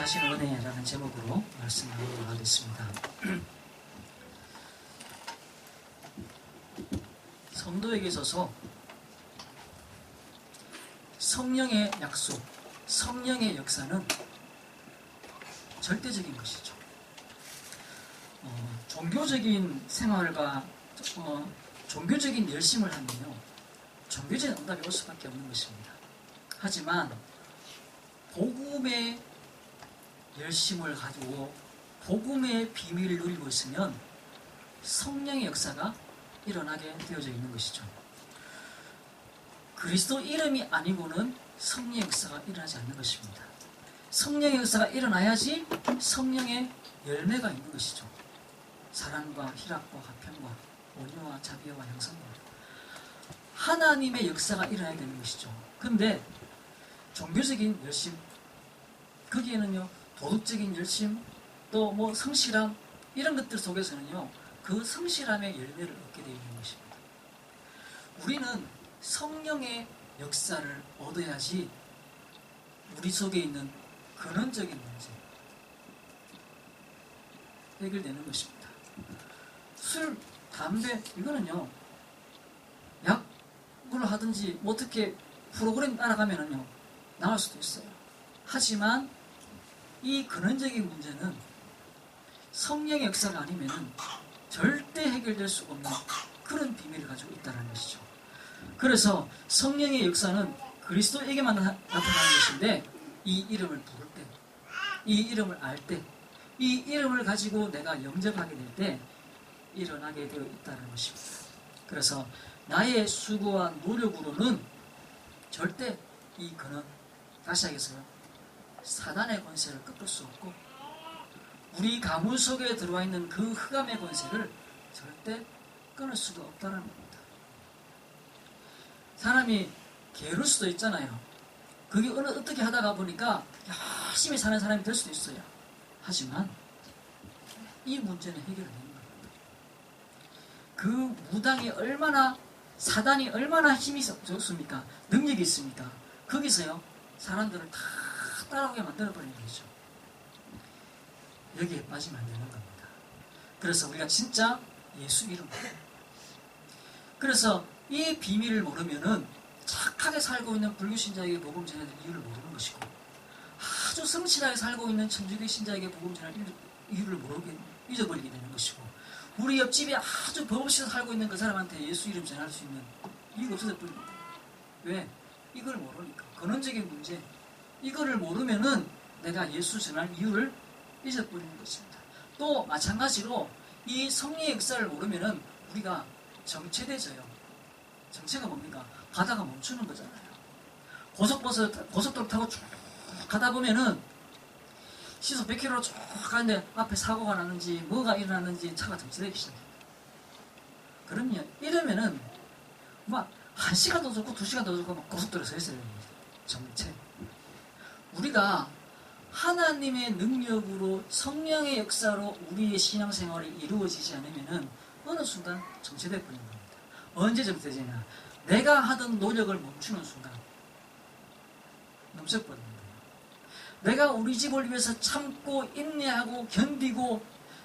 하시는 은혜라는 제목으로 말씀을 하겠습니다. 성도에게 있어서 성령의 약속, 성령의 역사는 절대적인 것이죠. 종교적인 생활과 종교적인 열심을 하면요, 종교적인 응답이 올 수밖에 없는 것입니다. 하지만 복음의 열심을 가지고 복음의 비밀을 누리고 있으면 성령의 역사가 일어나게 되어져 있는 것이죠. 그리스도 이름이 아니고는 성령의 역사가 일어나지 않는 것입니다. 성령의 역사가 일어나야지 성령의 열매가 있는 것이죠. 사랑과 희락과 화평과 온유와 자비와 양선과 하나님의 역사가 일어나야 되는 것이죠. 그런데 종교적인 열심, 거기에는요 도덕적인 열심, 또 뭐 성실함, 이런 것들 속에서는요 그 성실함의 열매를 얻게 되어 있는 것입니다. 우리는 성령의 역사를 얻어야지 우리 속에 있는 근원적인 문제 해결되는 것입니다. 술, 담배, 이거는요 약을 하든지 뭐 어떻게 프로그램 따라가면은요 나을 수도 있어요. 하지만 이 근원적인 문제는 성령의 역사가 아니면은 절대 해결될 수 없는 그런 비밀을 가지고 있다는 것이죠. 그래서 성령의 역사는 그리스도에게만 나타나는 것인데, 이 이름을 부를 때, 이 이름을 알 때, 이 이름을 가지고 내가 영접하게 될 때 일어나게 되어 있다는 것입니다. 그래서 나의 수고와 노력으로는 절대 이 근원, 다시 하겠어요, 사단의 권세를 꺾을 수 없고 우리 가문 속에 들어와 있는 그 흑암의 권세를 절대 끊을 수가 없다는 겁니다. 사람이 게으를 수도 있잖아요. 그게 어떻게 하다가 보니까 열심히 사는 사람이 될 수도 있어요. 하지만 이 문제는 해결되는 겁니다. 그 무당이 얼마나, 사단이 얼마나 힘이 좋습니까? 능력이 있습니까? 거기서요 사람들을 다 따라오게 만들어버리는 거죠. 여기에 빠지면 안 되는 겁니다. 그래서 우리가 진짜 예수 이름, 그래서 이 비밀을 모르면은 착하게 살고 있는 불교신자에게 복음 전해야 될 이유를 모르는 것이고, 아주 성실하게 살고 있는 천주교 신자에게 복음 전할 이유를 잊어버리게 되는 것이고, 우리 옆집에 아주 법 없이 살고 있는 그 사람한테 예수 이름 전할 수 있는 이유가 없어져 버립니다. 왜? 이걸 모르니까. 근원적인 문제, 이거를 모르면은 내가 예수 전할 이유를 잊어버리는 것입니다. 또 마찬가지로 이 성령의 역사를 모르면은 우리가 정체되져요. 정체가 뭡니까? 가다가 멈추는 거잖아요. 고속도로 타고 쭉 가다 보면은 시속 100km로 쭉 가는데 앞에 사고가 났는지 뭐가 일어났는지 차가 정체되기 시작해요. 그럼요, 이러면은 막 1시간도 좋고 2시간도 좋고 막 고속도로에 서 있어야 됩니다. 정체. 우리가 하나님의 능력으로 성령의 역사로 우리의 신앙생활이 이루어지지 않으면은 어느 순간 정체되어 버리는 겁니다. 언제 정체되냐? 내가 하던 노력을 멈추는 순간 멈춰버리는 거예요. 내가 우리 집을 위해서 참고 인내하고 견디고,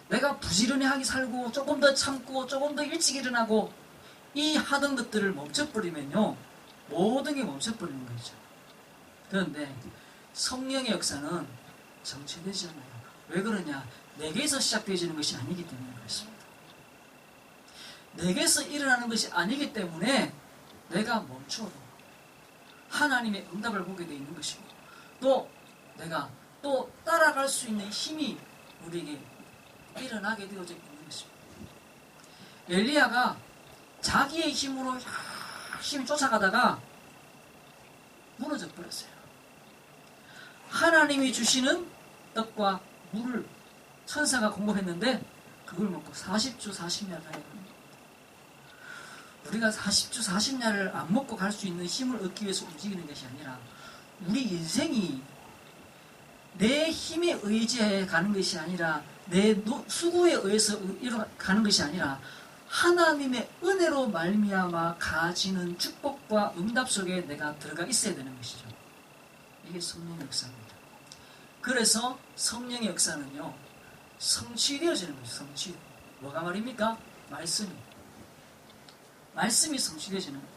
내가 부지런하게 살고 조금 더 참고 조금 더 일찍 일어나고 이 하던 것들을 멈춰버리면요 모든 게 멈춰버리는 거죠. 그런데 성령의 역사는 정체되지 않아요. 왜 그러냐? 내게서 시작되어지는 것이 아니기 때문에 그렇습니다. 내게서 일어나는 것이 아니기 때문에 내가 멈춰도 하나님의 응답을 보게 되어 있는 것이고, 또 내가 또 따라갈 수 있는 힘이 우리에게 일어나게 되어져 있는 것입니다. 엘리야가 자기의 힘으로 열심히 쫓아가다가 무너져 버렸어요. 하나님이 주시는 떡과 물을 천사가 공급했는데 그걸 먹고 40주 40야를 하게 됩니다. 우리가 40주 40야를 안 먹고 갈 수 있는 힘을 얻기 위해서 움직이는 것이 아니라, 우리 인생이 내 힘에 의지해 가는 것이 아니라, 내 수고에 의해서 가는 것이 아니라 하나님의 은혜로 말미암아 가지는 축복과 응답 속에 내가 들어가 있어야 되는 것이죠. 이게 성령의 역사입니다. 그래서 성령의 역사는요, 성취되어지는 거죠. 성취. 뭐가 말입니까? 말씀이 성취되어지는 거예요.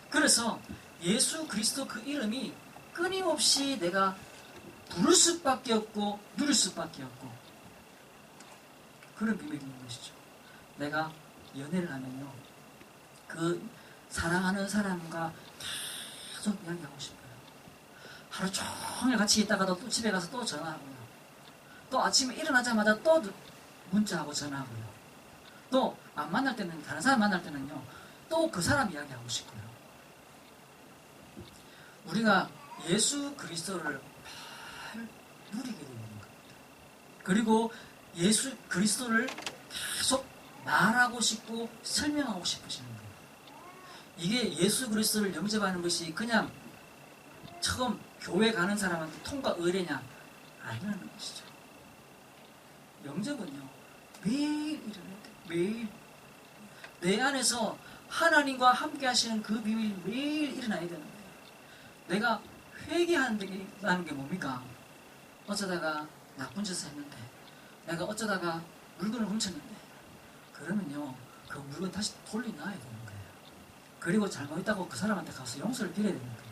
그래서 예수 그리스도 그 이름이 끊임없이 내가 부를 수밖에 없고 누릴 수밖에 없고 그런 비밀이 있는 것이죠. 내가 연애를 하면요, 그 사랑하는 사람과 계속 이야기하고 싶어요. 하루 종일 같이 있다가도 또 집에 가서 또 전화하고요. 또 아침에 일어나자마자 또 문자하고 전화하고요. 또 안 만날 때는, 다른 사람 만날 때는요, 또 그 사람 이야기하고 싶고요. 우리가 예수 그리스도를 잘 누리게 되는 겁니다. 그리고 예수 그리스도를 계속 말하고 싶고 설명하고 싶으시는 거예요. 이게 예수 그리스도를 영접하는 것이 그냥 처음 교회 가는 사람한테 통과 의뢰냐? 아니라는 것이죠. 영접은요, 매일 일어나야 돼요. 매일. 내 안에서 하나님과 함께 하시는 그 비밀이 매일 일어나야 되는 거예요. 내가 회개한다는 게 뭡니까? 어쩌다가 나쁜 짓을 했는데, 내가 어쩌다가 물건을 훔쳤는데, 그러면요, 그 물건 다시 돌려놔야 되는 거예요. 그리고 잘못했다고 그 사람한테 가서 용서를 빌어야 되는 거예요.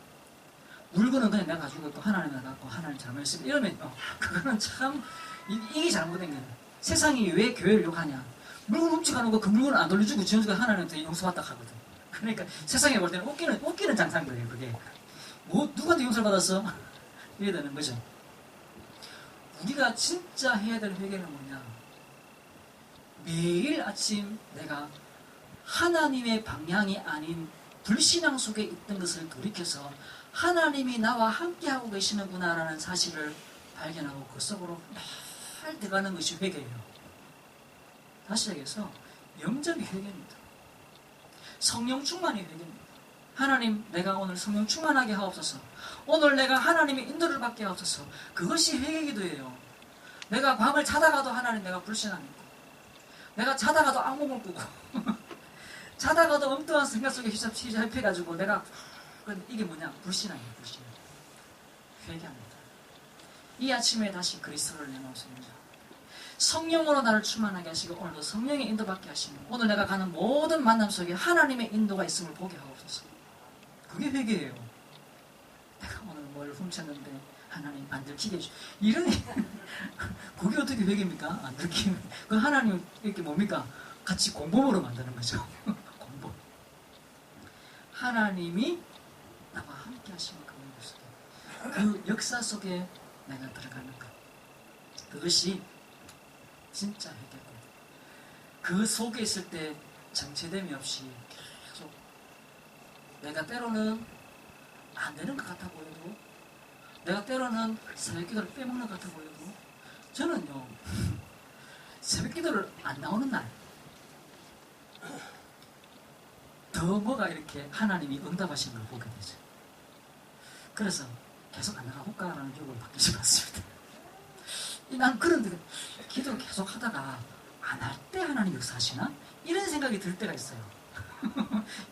물건은 그냥 내가 가지고 있고 하나님이 갖고 하나님 잘못했으면 이러면요, 그거는 참 이게 잘못된 거예요. 세상이 왜 교회를 욕하냐? 물건 훔쳐가는 거 그 물건을 안 돌려주고 지원주가 하나님한테 용서받다 하거든. 그러니까 세상에 볼 때는 웃기는 장사인 거예요. 그게 뭐 누구한테 용서를 받았어? 이래야 되는 거죠. 우리가 진짜 해야 될 회개는 뭐냐? 매일 아침 내가 하나님의 방향이 아닌 불신앙 속에 있던 것을 돌이켜서 하나님이 나와 함께하고 계시는구나라는 사실을 발견하고 그 속으로 날 들어가는 것이 회개예요. 다시 얘기해서 영접이 회개입니다. 성령 충만이 회개입니다. 하나님, 내가 오늘 성령 충만하게 하옵소서. 오늘 내가 하나님의 인도를 받게 하옵소서. 그것이 회개기도예요. 내가 밤을 자다가도 하나님 내가 불신앙이고, 내가 자다가도 악몽을 꾸고 자다가도 엉뚱한 생각 속에 휘잡혀가지고 내가, 이게 뭐냐? 불신앙이에요. 불신앙. 회개합니다. 이 아침에 다시 그리스도를 내놓습니다. 성령으로 나를 충만하게 하시고 오늘도 성령의 인도받게 하시고 오늘 내가 가는 모든 만남 속에 하나님의 인도가 있음을 보게 하옵소서. 그게 회개예요. 내가 오늘 뭘 훔쳤는데 하나님 안 들키게 해주시고 이런 그게 어떻게 회개입니까? 안 들키면 그 하나님 이렇게 뭡니까? 같이 공범으로 만드는 거죠. 공범. 하나님이 나와 함께 하시는 그 역사 속에 내가 들어가는 것, 그것이 진짜 회개고, 그 속에 있을 때 정체됨이 없이 계속 내가 때로는 안 되는 것 같아 보여도, 내가 때로는 새벽기도를 빼먹는 것 같아 보여도, 저는요 새벽기도를 안 나오는 날 더 뭐가 이렇게 하나님이 응답하시는 걸 보게 되죠. 그래서 계속 안 나가볼까라는 교육을 받기 싶었습니다. 난 그런데 기도를 계속 하다가 안 할 때 하나님 역사하시나? 이런 생각이 들 때가 있어요.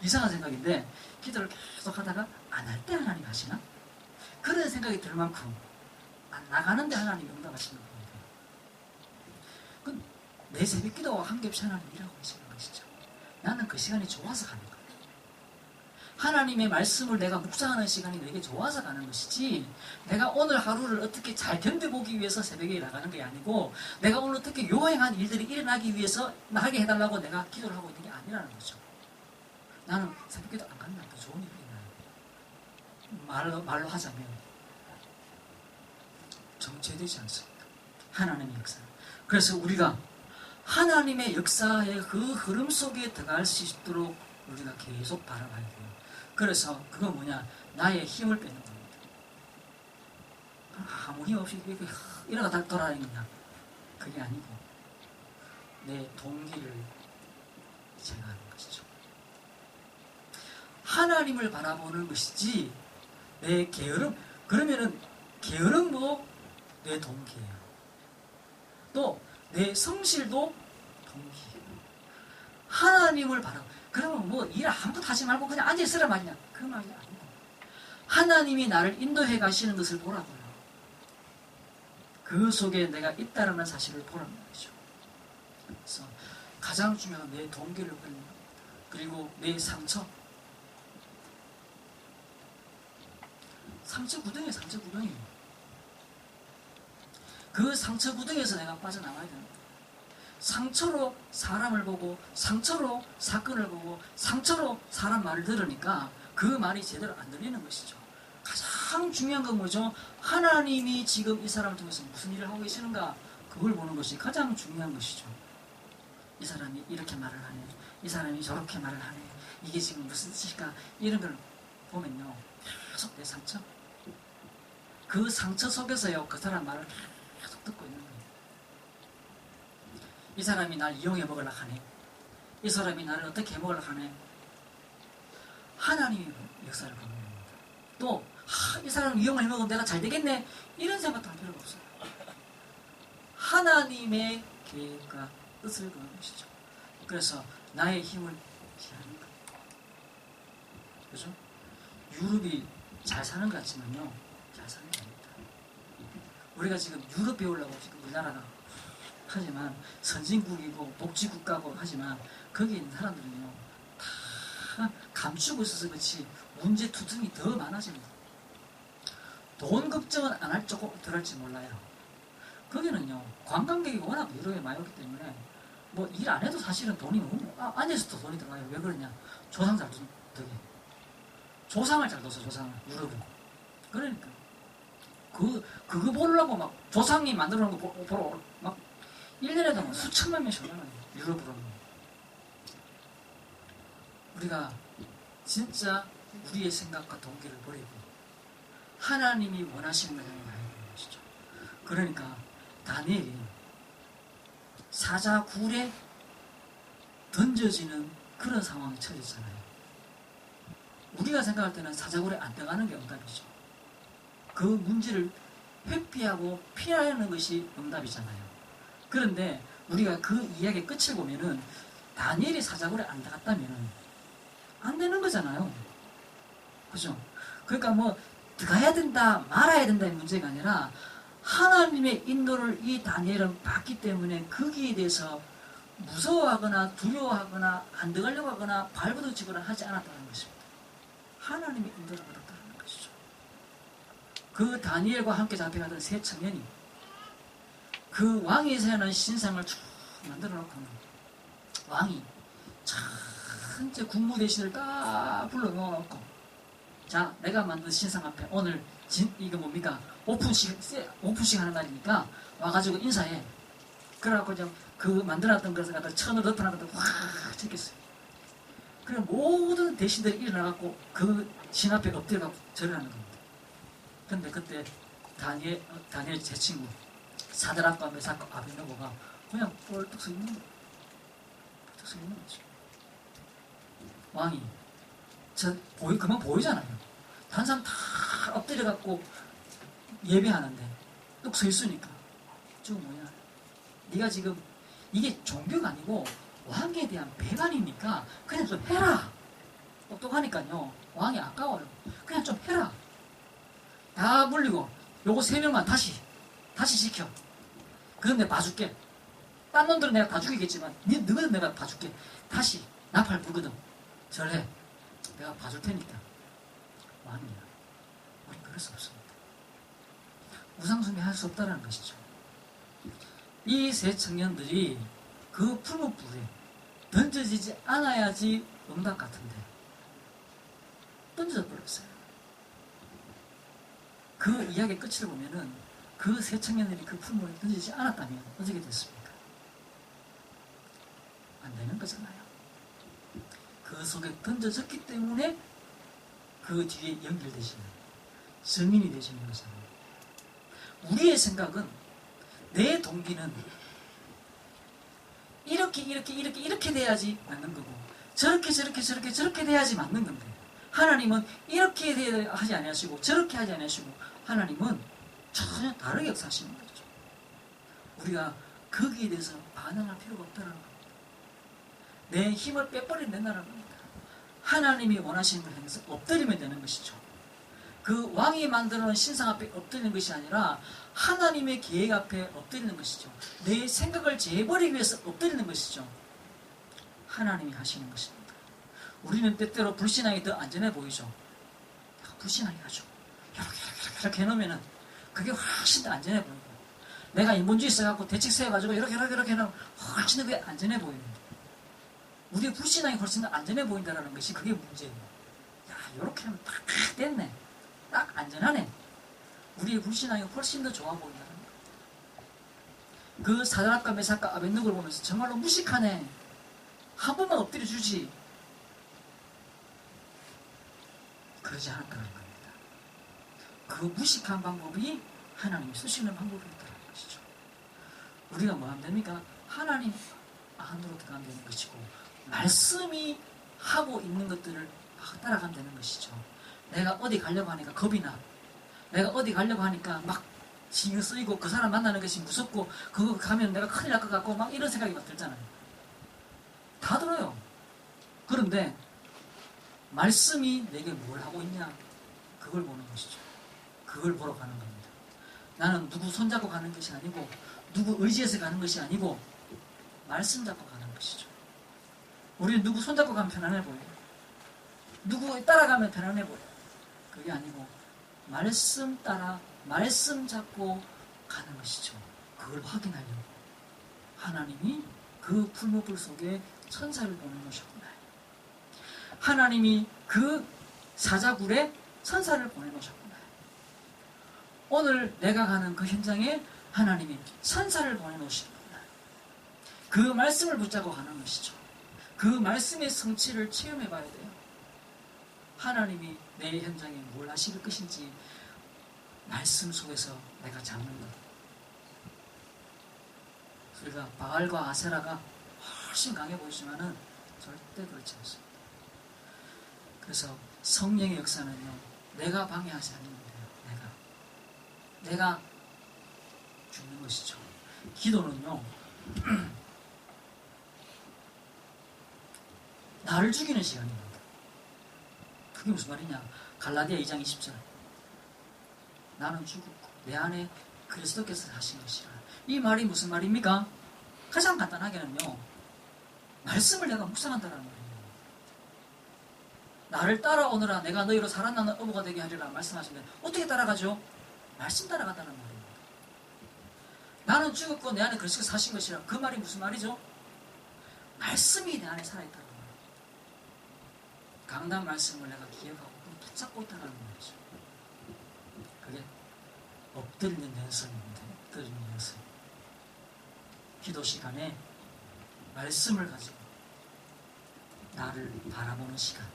이상한 생각인데 기도를 계속 하다가 안 할 때 하나님 하시나? 그런 생각이 들 만큼 안 나가는데 하나님 응답하시는 겁니다. 내 새벽 기도와 한겹이 하나님 일하고 계시는 것이죠. 나는 그 시간이 좋아서 가는 거예요. 하나님의 말씀을 내가 묵상하는 시간이 내게 좋아서 가는 것이지, 내가 오늘 하루를 어떻게 잘 견뎌보기 위해서 새벽에 나가는 게 아니고, 내가 오늘 어떻게 요행한 일들이 일어나기 위해서 나게 해달라고 내가 기도를 하고 있는 게 아니라는 거죠. 나는 새벽기도 안 가는 날 더 좋은 일이 있나요? 말로 하자면 정체되지 않습니다. 하나님의 역사. 그래서 우리가 하나님의 역사의 그 흐름 속에 들어갈 수 있도록 우리가 계속 바라봐야 돼요. 그래서 그건 뭐냐? 나의 힘을 빼는 겁니다. 아무 힘 없이 이러다 돌아다니냐? 그게 아니고 내 동기를 제거하는 것이죠. 하나님을 바라보는 것이지 내 게으름, 그러면은 게으름도 내 동기예요. 또 내 성실도 동기예요. 하나님을 바라보, 그러면 뭐 일 아무것도 하지 말고 그냥 앉아있으라 말이냐? 그 말이 아니고 하나님이 나를 인도해 가시는 것을 보라고요. 그 속에 내가 있다라는 사실을 보는 거죠. 그래서 가장 중요한 내 동기를 보는 겁니다. 그리고 내 상처. 상처 구덩이에요. 상처 구덩이. 그 상처 구덩이에서 내가 빠져나와야 됩니다. 상처로 사람을 보고 상처로 사건을 보고 상처로 사람 말을 들으니까 그 말이 제대로 안 들리는 것이죠. 가장 중요한 건 뭐죠? 하나님이 지금 이 사람을 통해서 무슨 일을 하고 계시는가, 그걸 보는 것이 가장 중요한 것이죠. 이 사람이 이렇게 말을 하네, 이 사람이 저렇게 말을 하네, 이게 지금 무슨 뜻일까, 이런 걸 보면요, 계속 내 상처, 그 상처 속에서요 그 사람 말을 계속 듣고 있는 거예요. 이 사람이 날 이용해 먹으려고 하네, 이 사람이 나를 어떻게 해 먹으려고 하네. 하나님의 역사를 보는 겁니다. 또 이 사람을 이용해 먹으면 내가 잘 되겠네, 이런 생각도 할 필요가 없어요. 하나님의 계획과 뜻을 보는 것이죠. 그래서 나의 힘을 기하는 거예요. 그죠? 유럽이 잘 사는 것 같지만요, 잘 사는 게 아닙니다. 우리가 지금 유럽 배우려고 지금 우리나라가 하지만 선진국이고 복지국가고 하지만 거기 있는 사람들은요 다 감추고 있어서 그렇지 문제 투성이 더 많아집니다. 돈 걱정은 안 할 조금 덜 할지 몰라요. 거기는요 관광객이 워낙 유럽에 많이 오기 때문에 뭐 일 안 해도 사실은 돈이 너무 앉아서도 돈이 들어가요. 왜 그러냐? 조상 잘 둔 덕에. 조상을 잘 둬서 조상을 유럽은. 그러니까 그거 보려고 막 조상이 만들어 놓은 거 보러 막 1년에도 뭐 수천만 명씩 올라가요. 유럽으로는. 우리가 진짜 우리의 생각과 동기를 버리고 하나님이 원하시는 것을 가야 되는 것이죠. 그러니까 다니엘이 사자굴에 던져지는 그런 상황이 처해졌잖아요. 우리가 생각할 때는 사자굴에 안 들어가는 게 응답이죠. 그 문제를 회피하고 피하는 것이 응답이잖아요. 그런데 우리가 그 이야기의 끝을 보면은 다니엘이 사자굴에 안 들어갔다면은 안 되는 거잖아요. 그죠? 그러니까 뭐 들어가야 된다 말아야 된다의 문제가 아니라 하나님의 인도를 이 다니엘은 받기 때문에 거기에 대해서 무서워하거나 두려워하거나 안 들어가려고 하거나 발버둥치거나 하지 않았다는 것입니다. 하나님의 인도를 받았다는 것이죠. 그 다니엘과 함께 잡혀가던 세 청년이 그 왕이 세우는 신상을 쭉 만들어 놓고는 왕이 전체 국무대신을 다 불러 놓고, 자, 내가 만든 신상 앞에 오늘 이거 뭡니까? 오픈식 하는 날이니까 와가지고 인사해. 그래갖고 그 만들어놨던 것을 갖다 천으로 덮어놨던 확 찍겠어요. 그래 모든 대신들이 일어나갖고 그 신 앞에 엎드려갖고 절을 하는 겁니다. 근데 그때 다니엘 제 친구 사드락과 메삭과 아벳느고가 그냥 뻘떡 서 있는 거예요. 뻘떡 서 있는 거죠. 왕이 그만 보이잖아요. 다른 사람 다 엎드려갖고 예배하는데 뚝 서 있으니까 저거 뭐냐, 네가 지금 이게 종교가 아니고 왕에 대한 배반이니까 그냥 좀 해라. 똑똑하니까요 왕이 아까워요. 그냥 좀 해라. 다 물리고 요거 3명만 다시 시켜. 그건 내가 봐줄게. 딴 놈들은 내가 다 죽이겠지만 너희는 내가 봐줄게. 다시 나팔 불거든 절해. 내가 봐줄 테니까. 왕이야. 우리 그럴 수 없습니다. 우상숭배 할 수 없다는 것이죠. 이 세 청년들이 그 풀무불에 던져지지 않아야지 응답 같은데 던져져 버렸어요. 그 이야기의 끝을 보면은 그 세 청년들이 그 풀무에 던지지 않았다면 어떻게 됐습니까? 안 되는 거잖아요. 그 속에 던져졌기 때문에 그 뒤에 연결되시는 증인이 되시는 거잖아요. 우리의 생각은, 내 동기는 이렇게 돼야지 맞는 거고, 저렇게 돼야지 맞는 건데, 하나님은 이렇게 돼야 하지 아니하시고 저렇게 하지 아니하시고, 하나님은 전혀 다르게 역사하시는 거죠. 우리가 거기에 대해서 반응할 필요가 없다는 겁니다. 내 힘을 빼버리면 된다는 겁니다. 하나님이 원하시는 걸 향해서 엎드리면 되는 것이죠. 그 왕이 만들어놓은 신상 앞에 엎드리는 것이 아니라 하나님의 계획 앞에 엎드리는 것이죠. 내 생각을 재버리기 위해서 엎드리는 것이죠. 하나님이 하시는 것입니다. 우리는 때때로 불신앙이 더 안전해 보이죠. 불신앙이 가지고 이렇게 해놓으면 그게 훨씬 더 안전해 보여요. 내가 인본주의 써갖고 대책 세워가지고 이렇게 해놓으면 훨씬 더 그게 안전해 보여요. 우리의 불신앙이 훨씬 더 안전해 보인다는 것이 그게 문제예요. 야, 이렇게 하면 딱 됐네. 딱 안전하네. 우리의 불신앙이 훨씬 더 좋아 보인다는 거예요. 그 사드락과 메삭과 아벳느고를 보면서 정말로 무식하네. 한 번만 엎드려 주지. 그러지 않을 거라는 겁니다. 그 무식한 방법이 하나님이 쓰시는 방법이었다는 것이죠. 우리가 뭐 하면 됩니까? 하나님 안으로 들어가면 되는 것이고 말씀이 하고 있는 것들을 막 따라가면 되는 것이죠. 내가 어디 가려고 하니까 겁이 나. 내가 어디 가려고 하니까 막 신경 쓰이고 그 사람 만나는 것이 무섭고 그거 가면 내가 큰일 날 것 같고 막 이런 생각이 막 들잖아요. 다 들어요. 그런데 말씀이 내게 뭘 하고 있냐 그걸 보는 것이죠. 그걸 보러 가는 겁니다. 나는 누구 손잡고 가는 것이 아니고 누구 의지해서 가는 것이 아니고 말씀 잡고 가는 것이죠. 우리는 누구 손잡고 가면 편안해 보여요. 누구 따라가면 편안해 보여요. 그게 아니고 말씀 따라 말씀 잡고 가는 것이죠. 그걸 확인하려고 하나님이 그 풀무불 속에 천사를 보내놓으셨구나. 하나님이 그 사자굴에 천사를 보내놓으셨구나. 오늘 내가 가는 그 현장에 하나님이 천사를 보내놓으셨구나. 그 말씀을 붙잡고 가는 것이죠. 그 말씀의 성취를 체험해 봐야 돼요. 하나님이 내 현장에 뭘 하실 것인지 말씀 속에서 내가 잡는 것. 우리가 바알과 아세라가 훨씬 강해 보이지만은 절대 그렇지 않습니다. 그래서 성령의 역사는요, 내가 방해하지 않는 거예요. 내가 죽는 것이죠. 기도는요, 나를 죽이는 시간입니다. 그게 무슨 말이냐? 갈라디아 2장 20절. 나는 죽었고 내 안에 그리스도께서 하신 것이라. 이 말이 무슨 말입니까? 가장 간단하게는요, 말씀을 내가 묵상한다는 말이에요. 나를 따라오느라 내가 너희로 살아나는 어부가 되게 하리라 말씀하시면 어떻게 따라가죠? 말씀 따라간다는 말입니다. 나는 죽었고 내 안에 그리스도께서 사신 것이라. 그 말이 무슨 말이죠? 말씀이 내 안에 살아있다는 말이에요. 강단 말씀을 내가 기억하고 붙잡고 있다는 말이죠. 그게 엎드리는 연습입니다. 엎드리는 연습. 기도 시간에 말씀을 가지고 나를 바라보는 시간.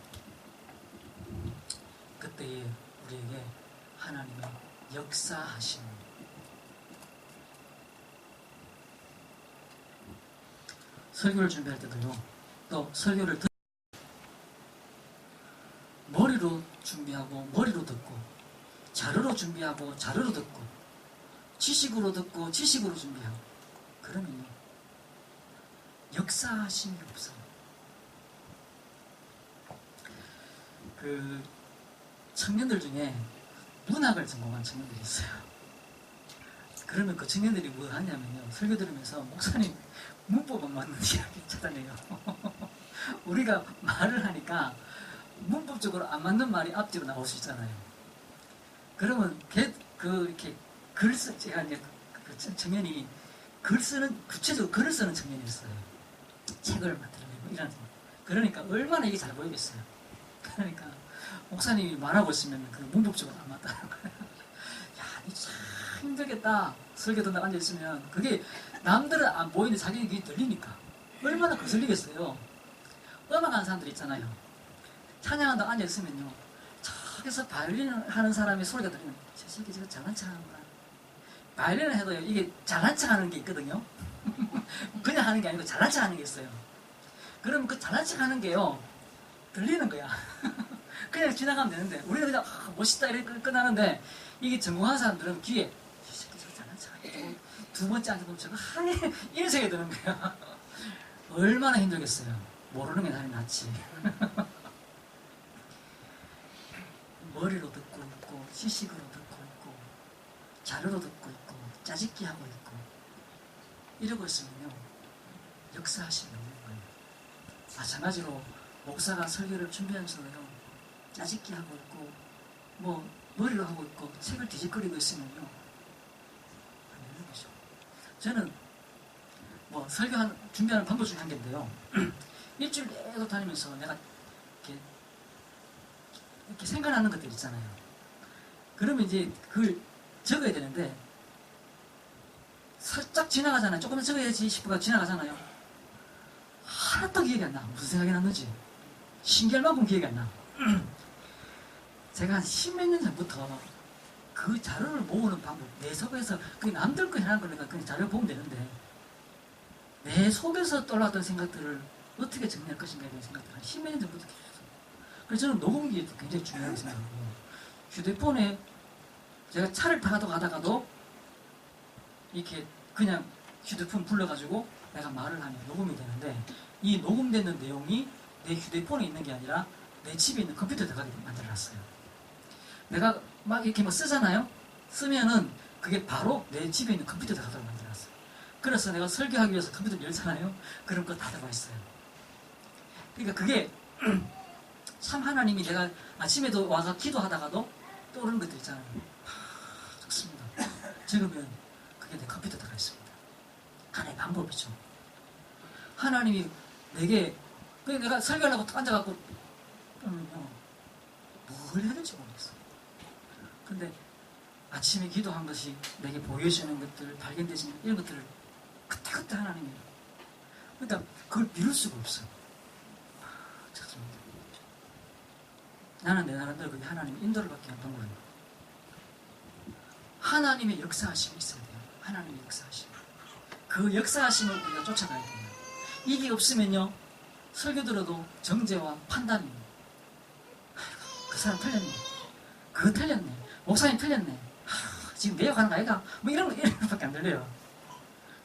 그때에 우리에게 하나님의 역사하심을, 설교를 준비할 때도요, 또 설교를 머리로 준비하고 머리로 듣고, 자료로 준비하고 자료로 듣고, 지식으로 듣고 지식으로 준비하고, 그러면요 역사하심이 없어요. 그 청년들 중에 문학을 전공한 청년들이 있어요. 그러면 그 청년들이 뭐 하냐면요, 설교 들으면서 목사님 문법 안 맞는 이야기 찾아내요. 우리가 말을 하니까 문법적으로 안 맞는 말이 앞뒤로 나올 수 있잖아요. 그러면 이렇게 제가 이제 그 청년이 구체적으로 글을 쓰는 청년이었어요. 책을 만들어내고 이런. 그러니까 얼마나 이게 잘 보이겠어요. 그러니까 목사님이 말하고 있으면 그 문법적으로 안 맞다는 거예요. 야, 이거 참 힘들겠다. 설교 듣다 앉아있으면 그게 남들은 안 보이는데 자기 귀에 들리니까 얼마나 거슬리겠어요. 음악하는 사람들 있잖아요. 찬양한다 앉아있으면요, 저기서 바이올린 하는 사람의 소리가 들리면 저 새끼 저거 잘난 척하는구나. 바이올린을 해도요, 이게 잘난 척하는 게 있거든요. 그냥 하는 게 아니고 잘난 척하는 게 있어요. 그러면 그 잘난 척하는 게요, 들리는 거야. 그냥 지나가면 되는데 우리는 그냥 멋있다 이렇게 끝나는데, 이게 전공하는 사람들은 귀에 저 새끼 저거 잘난 척하는, 두 번째 앉아보면 저거 하네 이런 생각이 드는 거야. 얼마나 힘들겠어요. 모르는 게 나는 낫지. 머리로 듣고 지식으로 듣고 있고 자료로 듣고 있고 짜집기 하고 있고 이러고 있으면요 역사하심이 없는 거예요. 마찬가지로 목사가 설교를 준비하면서도요 짜집기 하고 있고 뭐 머리로 하고 있고 책을 뒤적거리고 있으면요 안 되는 거죠. 저는 뭐 준비하는 방법 중에 한 개인데요. 일주일 내도 다니면서 내가 이렇게 생각나는 것들 있잖아요. 그러면 이제 그걸 적어야 되는데 살짝 지나가잖아요. 조금만 적어야지 싶어가 지나가잖아요. 하나도 기억이 안 나. 무슨 생각이 났는지. 신기할 만큼 기억이 안 나. 제가 한 십몇 년 전부터 그 자료를 모으는 방법, 내 속에서 그게 남들 거 해놓은 거니까 그냥 자료 보면 되는데 내 속에서 떠올랐던 생각들을 어떻게 정리할 것인가에 대한 생각들을 한 십몇 년 전부터 계속. 그래서 저는 녹음기 굉장히 중요하게 생각하고 휴대폰에 제가 차를 타고 가다가도 이렇게 그냥 휴대폰 불러가지고 내가 말을 하면 녹음이 되는데 이 녹음되는 내용이 내 휴대폰에 있는 게 아니라 내 집에 있는 컴퓨터에 들어가게 만들어놨어요. 내가 막 이렇게 막 쓰잖아요. 쓰면은 그게 바로 내 집에 있는 컴퓨터에 들어가도록 만들어놨어요. 그래서 내가 설교하기 위해서 컴퓨터를 열잖아요. 그런 거 다 들어가 있어요. 그러니까 그게 참 하나님이 내가 아침에도 와서 기도하다가도 떠오르는 것들 있잖아요. 좋습니다. 적으면 그게 내 컴퓨터에 들어가 있습니다. 하나의 방법이죠. 하나님이 내게 내가 설교하려고 앉아갖고 뭘 해야 될지 모르겠어. 근데 아침에 기도한 것이 내게 보여지는 것들, 발견되시는 이런 것들을 그때그때 하나님이 그러니까 그걸 미룰 수가 없어. 좋습니다. 나는 내 나름대로 그게 하나님의 인도를 받게 한 방법입니다. 하나님의 역사하심이 있어야 돼요. 하나님의 역사하심. 그 역사하심을 우리가 쫓아가야 돼요. 이게 없으면요 설교 들어도 정죄와 판단이 그 사람 틀렸네. 그거 틀렸네. 목사님 틀렸네. 지금 매역하는 거 아이가? 뭐 이런 것밖에 안 들려요.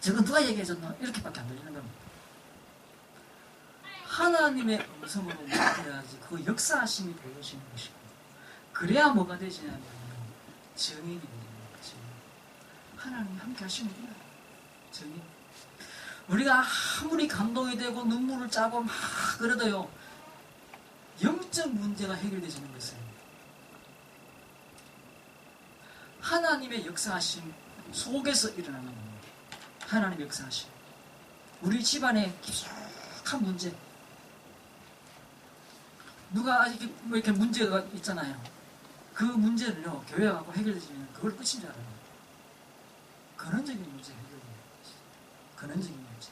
저건 누가 얘기해줬노? 이렇게밖에 안 들리는 겁니다. 하나님의 음성으로 믿어야지 그 역사하심이 보여지는 것이고 그래야 뭐가 되시냐면 증인이 되는 거죠. 하나님이 함께 하시는구나. 증인. 우리가 아무리 감동이 되고 눈물을 짜고 막 그래도요 영적 문제가 해결되지는 것은 하나님의 역사하심 속에서 일어나는 겁니다. 하나님의 역사하심. 우리 집안에 깊숙한 문제. 누가 아직 뭐 이렇게 문제가 있잖아요. 그 문제를요 교회에 가고 해결되시면 그걸 끝인 줄 알아요. 근원적인 문제 해결돼요. 근원적인 문제.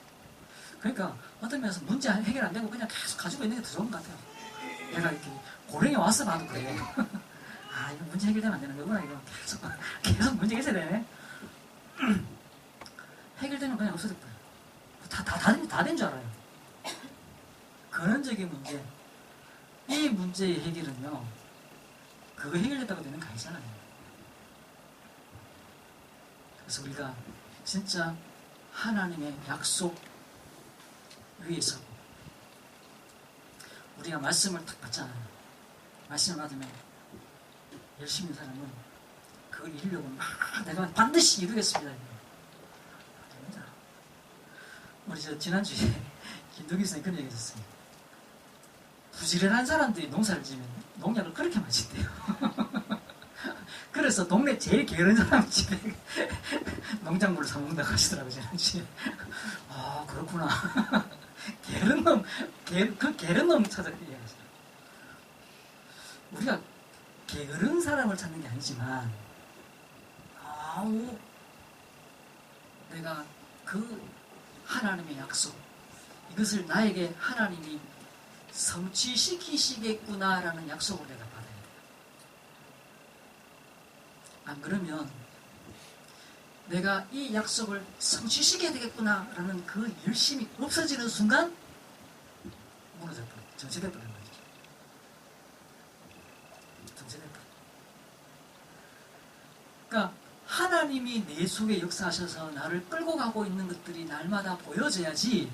그러니까 어떤 면에서 문제 해결 안 되고 그냥 계속 가지고 있는 게 더 좋은 것 같아요. 내가 이렇게 고령에 와서 봐도 그래요. 아, 이거 문제 해결되면 안 되는 거구나. 이거 계속 문제가 있어야 되네. 해결되면 그냥 없어질 거예요. 다 된 줄 알아요. 근원적인 문제. 이 문제의 해결은요, 그거 해결됐다고 되는 거 아니잖아요. 그래서 우리가 진짜 하나님의 약속 위에 서고, 우리가 말씀을 딱 받잖아요. 말씀을 받으면 열심히 사람은 그걸 이루려고 막 내가 반드시 이루겠습니다. 됩니다. 우리 지난주에 김동기 선생님이 그런 얘기 했었어요. 부지런한 사람들이 농사를 지면 농약을 그렇게 많이 짓대요. 그래서 동네 제일 게으른 사람 집에 농작물을 사먹는다고 하시더라고요. 지난주에. 아, 그렇구나. 게으른 놈, 그 게으른 놈 찾아 얘기하시죠. 우리가 게으른 사람을 찾는 게 아니지만, 아우, 내가 그 하나님의 약속, 이것을 나에게 하나님이 성취시키시겠구나라는 약속을 내가 받아야 돼요. 안 그러면 내가 이 약속을 성취시켜야 되겠구나라는 그 열심이 없어지는 순간 무너져 버려요. 정체돼 버리는 거죠. 정체돼 버려요. 그러니까 하나님이 내 속에 역사하셔서 나를 끌고 가고 있는 것들이 날마다 보여져야지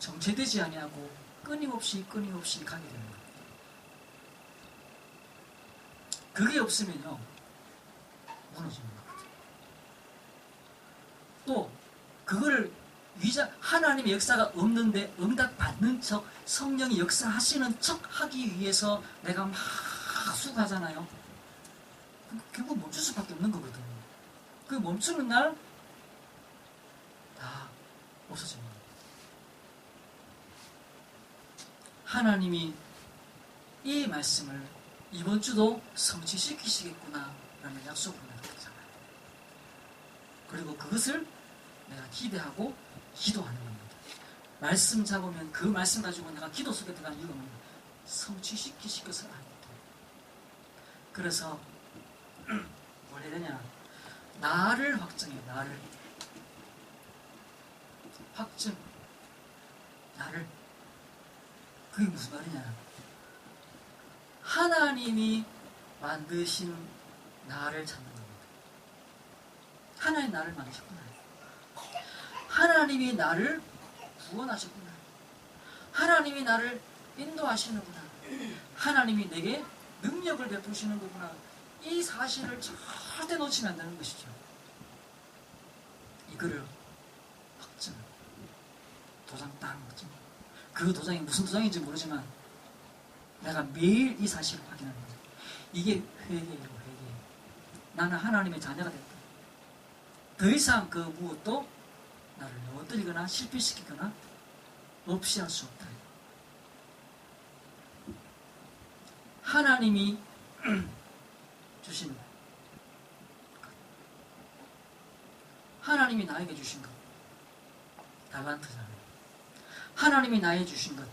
정체되지 아니하고 끊임없이 가게 되는 거예요. 그게 없으면요 무너지는 거거든요. 또 그걸 하나님의 역사가 없는데 응답받는 척 성령이 역사하시는 척 하기 위해서 내가 막 수고하잖아요. 결국 멈출 수밖에 없는 거거든요. 그 멈추는 날 다 없어집니다. 하나님이 이 말씀을 이번 주도 성취시키시겠구나 라는 약속을 내가 했잖아요. 그리고 그것을 내가 기대하고 기도하는 겁니다. 말씀 잡으면 그 말씀 가지고 내가 기도 속에 들어가는 이유가 뭡니까? 성취시키실 것을 압니다. 그래서 뭘 해야 되냐? 나를 확정해. 나를 확증. 나를. 그게 무슨 말이냐? 하나님이 만드신 나를 찾는 겁니다. 하나님 나를 만드셨구나. 하나님이 나를 구원하셨구나. 하나님이 나를 인도하시는구나. 하나님이 내게 능력을 베푸시는 거구나. 이 사실을 절대 놓치면 안 되는 것이죠. 이거를 확증. 도장 딱 맞죠. 그 도장이 무슨 도장인지 모르지만 내가 매일 이 사실을 확인하는 거죠. 이게 회개이고 회개. 나는 하나님의 자녀가 됐다. 더 이상 그 무엇도 나를 넘어뜨리거나 실패시키거나 없이 할 수 없다. 하나님이 주신 것, 하나님이 나에게 주신 것, 달란트잖아요. 하나님이 나에게 주신 것,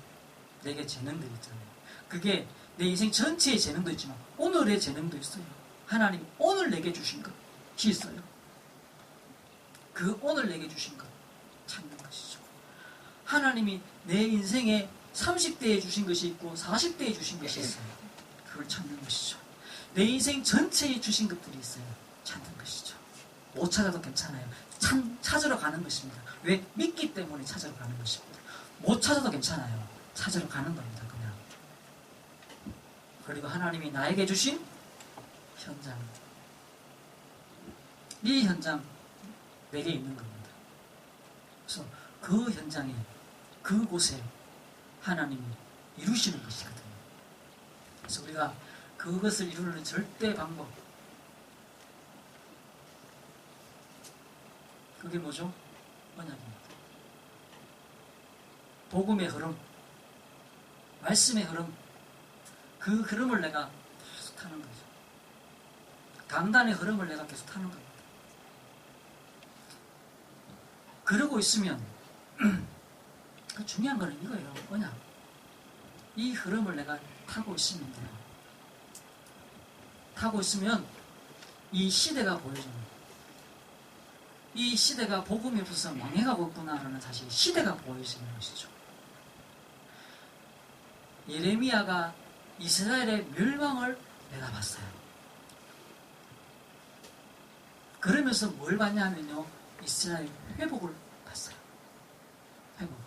내게 재능들 있잖아요. 그게 내 인생 전체의 재능도 있지만 오늘의 재능도 있어요. 하나님 오늘 내게 주신 것이 있어요. 그 오늘 내게 주신 것 찾는 것이죠. 하나님이 내 인생에 30대에 주신 것이 있고 40대에 주신 것이 있어요. 그걸 찾는 것이죠. 내 인생 전체에 주신 것들이 있어요. 찾는 것이죠. 못 찾아도 괜찮아요. 찾으러 가는 것입니다. 왜? 믿기 때문에 찾으러 가는 것입니다. 못 찾아도 괜찮아요. 찾으러 가는 겁니다. 그냥. 그리고 하나님이 나에게 주신 현장. 이 현장 내게 있는 겁니다. 그래서 그 현장에 그곳에 하나님이 이루시는 것이거든요. 그래서 우리가 그것을 이루는 절대 방법, 그게 뭐죠? 언약입니다. 복음의 흐름, 말씀의 흐름, 그 흐름을 내가 계속 타는 거죠. 강단의 흐름을 내가 계속 타는 겁니다. 그러고 있으면 중요한 거는 이거예요. 언약. 이 흐름을 내가 타고 있으면 돼요. 타고 있으면 이 시대가 보여집니다. 이 시대가 복음이 없어서 망해가고 있구나라는 사실, 시대가 보여지는 것이죠. 예레미야가 이스라엘의 멸망을 내다봤어요. 그러면서 뭘 봤냐면요, 이스라엘 회복을 봤어요. 회복을.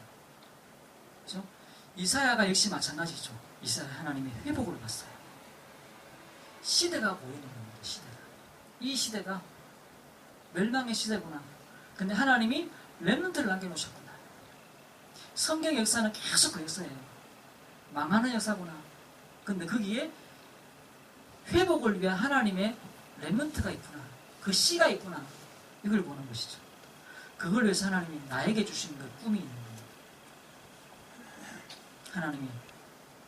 그렇죠? 이사야가 역시 마찬가지죠. 이스라엘 하나님의 회복을 봤어요. 시대가 보이는 겁니다. 시대가. 이 시대가 멸망의 시대구나. 근데 하나님이 렘넌트를 남겨놓으셨구나. 성경 역사는 계속 그 역사예요. 망하는 역사구나. 근데 거기에 회복을 위한 하나님의 렘넌트가 있구나. 그 씨가 있구나. 이걸 보는 것이죠. 그걸 위해서 하나님이 나에게 주신 그 꿈이 있는 겁니다. 하나님이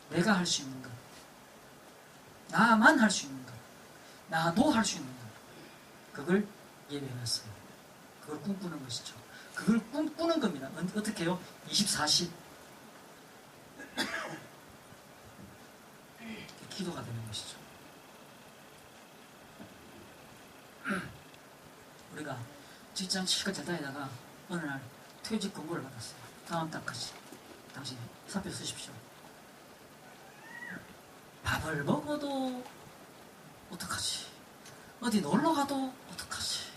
내가 할 수 있는 것, 나만 할 수 있는 것, 나도 할 수 있는 것, 그걸 예배해놨어요. 그걸 꿈꾸는 것이죠. 그걸 꿈꾸는 겁니다. 어떻게 해요? 24시 기도가 되는 것이죠. 우리가 직장 실컷 잘 다니다가 어느 날 퇴직 권고를 받았어요. 다음 달까지 당신 사표 쓰십시오. 밥을 먹어도 어떡하지? 어디 놀러 가도 어떡하지?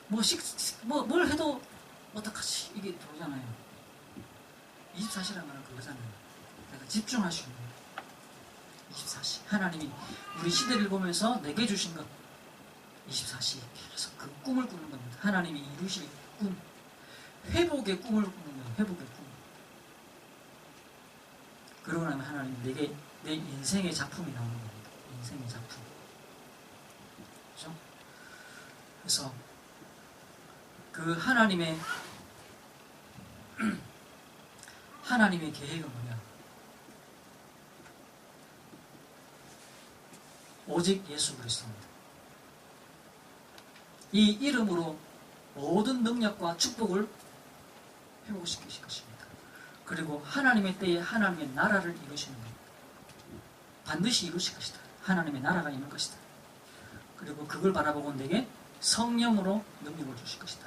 뭘 해도 어떡하지? 이게 들어오잖아요. 24시라는 말은 그거잖아요. 내가 집중할 수 있는 24시. 하나님이 우리 시대를 보면서 내게 주신 것 24시 그래서 그 꿈을 꾸는 겁니다. 하나님이 이루실 꿈, 회복의 꿈을 꾸는 거예요. 회복의 꿈. 그러고 나면 하나님 내게 내 인생의 작품이 나오는 겁니다. 인생의 작품. 그렇죠? 그래서 그 하나님의 계획은 뭐냐? 오직 예수 그리스도입니다. 이 이름으로 모든 능력과 축복을 회복시키실 것입니다. 그리고 하나님의 때에 하나님의 나라를 이루시는 겁니다. 반드시 이루실 것이다. 하나님의 나라가 있는 것이다. 그리고 그걸 바라보고 내게 성령으로 능력을 주실 것이다.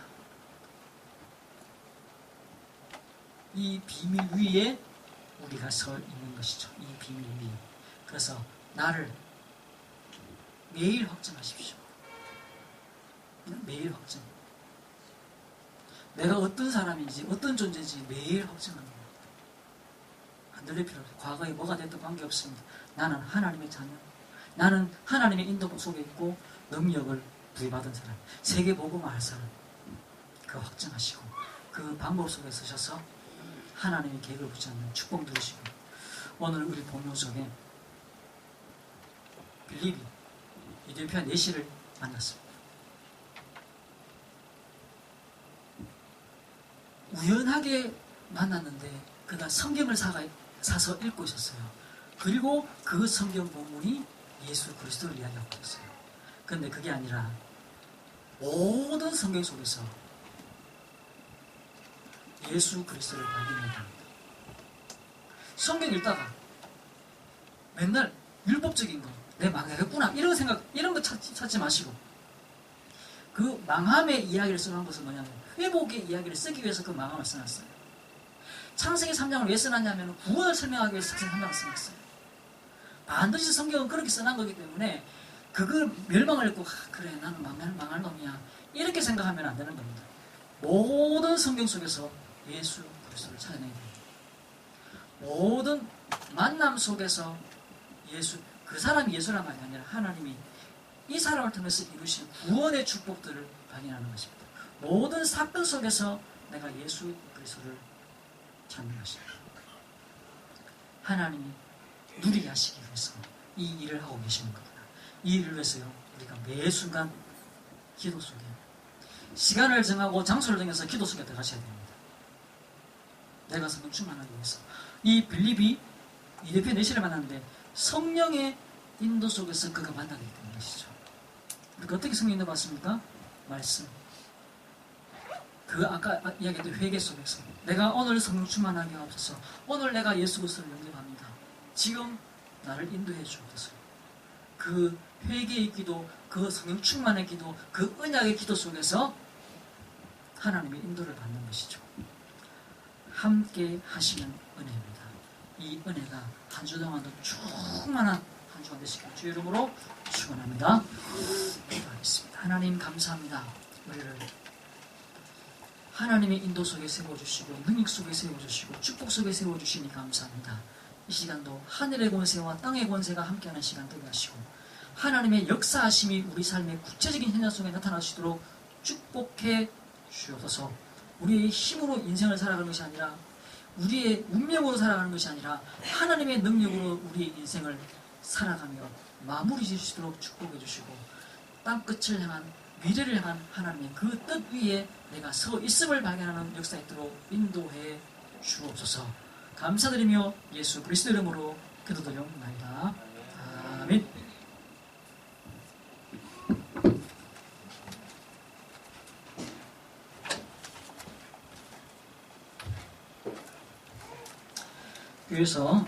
이 비밀 위에 우리가 서 있는 것이죠. 이 비밀 위에. 그래서 나를 매일 확정하십시오. 매일 확정. 내가 어떤 사람인지 어떤 존재인지 매일 확정하는 겁니다. 안 들릴 필요 없어요. 과거에 뭐가 됐든 관계없습니다. 나는 하나님의 자녀. 나는 하나님의 인도 속에 있고 능력을 부여받은 사람. 세계복음 알 사람. 그 확정하시고 그 방법 속에 서셔서 하나님의 계획을 붙잡는 축복 누리시고 오늘 우리 본문 속에 빌립이 이디오피아 내시를 만났습니다. 우연하게 만났는데 그가 성경을 사서 읽고 있었어요. 그리고 그 성경 본문이 예수 그리스도를 이야기하고 있어요. 그런데 그게 아니라 모든 성경 속에서 예수 그리스도를 발견해야 됩니다. 성경 읽다가 맨날 율법적인 거, 내 망하겠구나 이런 생각, 이런 거 찾지 마시고 그 망함의 이야기를 써놓은 것은 뭐냐면 회복의 이야기를 쓰기 위해서 그 망함을 써놨어요. 창세기 3장을 왜 써놨냐면 구원을 설명하기 위해서 창세기 3장을 써놨어요. 반드시 성경은 그렇게 써놓은 거기 때문에 그걸 멸망을 했고 그래 나는 망할 놈이야 이렇게 생각하면 안 되는 겁니다. 모든 성경 속에서 예수 그리스도를 찾아내야 됩니다. 모든 만남 속에서 예수, 그 사람이 예수란 말이 아니라 하나님이 이 사람을 통해서 이루신 구원의 축복들을 발견하는 것입니다. 모든 사건 속에서 내가 예수 그리스도를 찾는 것입니다. 하나님이 누리게 하시기 위해서 이 일을 하고 계시는 겁니다. 이 일을 위해서요 우리가 매 순간 기도 속에 시간을 정하고 장소를 정해서 기도 속에 들어가셔야 됩니다. 내가 성령 충만하기 위해서. 이 빌립이 이디오피아 내시를 만났는데 성령의 인도 속에서 그가 만나게 된 것이죠. 우리가 어떻게 성령 인도 받습니까? 말씀. 그 아까 이야기했던 회개 속에서 내가 오늘 성령 충만하게 하옵소서. 오늘 내가 예수 그리스도를 영접합니다. 지금 나를 인도해 주옵소서. 그 회개의 기도, 그 성령 충만의 기도, 그 언약의 기도 속에서 하나님의 인도를 받는 것이죠. 함께 하시는 은혜입니다. 이 은혜가 한 주 동안도 충만한 한 주가 되시길 주 이름으로 축원합니다. 기도하겠습니다. 하나님 감사합니다. 우리를 하나님의 인도 속에 세워주시고 능력 속에 세워주시고 축복 속에 세워주시니 감사합니다. 이 시간도 하늘의 권세와 땅의 권세가 함께하는 시간 되게 하시고 하나님의 역사하심이 우리 삶의 구체적인 현장 속에 나타나시도록 축복해 주옵소서. 우리의 힘으로 인생을 살아가는 것이 아니라 우리의 운명으로 살아가는 것이 아니라 하나님의 능력으로 우리의 인생을 살아가며 마무리 지으시도록 축복해 주시고 땅끝을 향한 미래를 향한 하나님의 그 뜻 위에 내가 서 있음을 발견하는 역사에 있도록 인도해 주옵소서. 감사드리며 예수 그리스도 이름으로 기도드리옵나이다. 아멘. 위에서